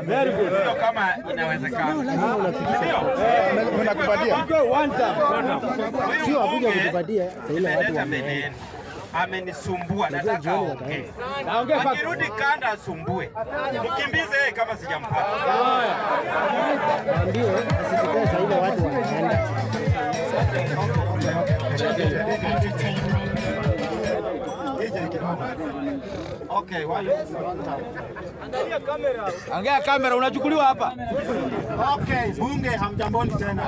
Very good. Sio kama inawezekana. Unakupatia. Sio akuja kukupatia sasa ile watu wame amenisumbua, nataka aongee. Akirudi kanda asumbue. Mkimbize yeye kama sijampata. ndio asitokee sasa ile watu wanaenda. Okay, angalia kamera unachukuliwa hapa. Okay, bunge hamjamboni tena.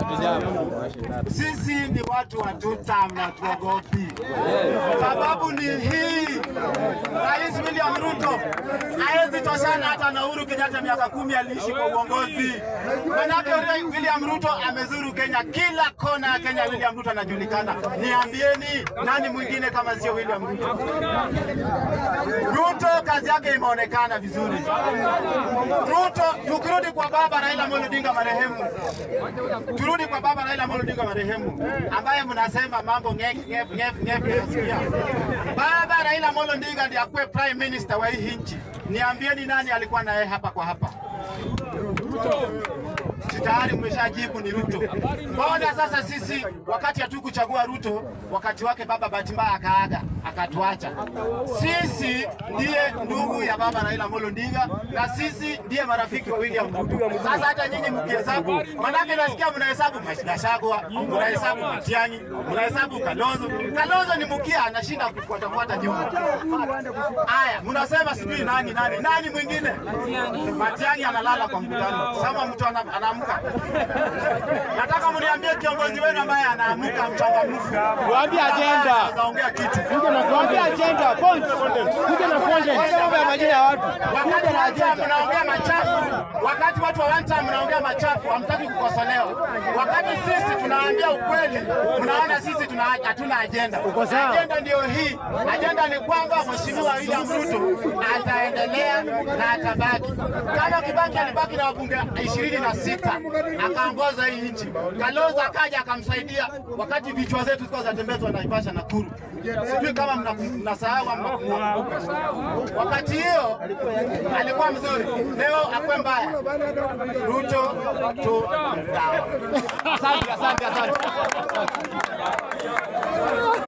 Sisi ni watu wa tutam na tuogopi. Sababu ni hii. Rais William Ruto hawezi toshana hata na Uhuru Kenyatta miaka 10 aliishi kwa uongozi. Manake William Ruto amezuru Kenya, kila kona ya Kenya William Ruto anajulikana. Niambieni nani mwingine kama sio William Ruto? Ruto kazi yake imeonekana vizuri. Ruto, tukirudi kwa baba Raila Amolo Odinga marehemu. Turudi kwa baba Raila Amolo Odinga marehemu ambaye mnasema mambo ngef. Baba Raila Amolo Odinga ndiye akuwe prime minister wa hii nchi. Niambieni nani alikuwa naye hapa kwa hapa? Tayari mmeshajibu ni Ruto. Mbona sasa sisi wakati hatukuchagua Ruto, wakati wake baba bahati mbaya akaaga, akatuacha. Sisi ndiye ndugu ya baba Raila Amolo Odinga na sisi ndiye marafiki wa William Ruto. Sasa hata nyinyi mkihesabu, manake nasikia mnahesabu Gachagua, mnahesabu Matiang'i, mnahesabu Kalonzo. Kalonzo ni mkia anashinda kufuata nyuma. Haya, mnasema sijui nani mwingine? Matiang'i analala kwa mkutano. Sama mtu anaamka. Nataka mniambie kiongozi wenu ambaye anaamka mchangamfu. Tuambie agenda. Anaongea kitu. Tuambie agenda, point. Kuja na content. Mambo ya majina ya watu. Wakati mnaongea machafu, wakati watu wa one time mnaongea machafu, hamtaki kukosolewa. Wakati sisi tunaambia ukweli, mnaona sisi hatuna agenda. Agenda ndio hii. Agenda ni kwamba Mheshimiwa William Ruto ataendelea na atabaki. Kama Kibaki alibaki na wabunge 26 akaongoza hii nchi. Kalonzo akaja akamsaidia wakati vichwa zetu zilikuwa zatembezwa na Naivasha na Nakuru. Sijui kama mnasahau ama mnakumbuka. Wakati hiyo alikuwa mzuri, leo akwe mbaya. Ruto to down. Asante.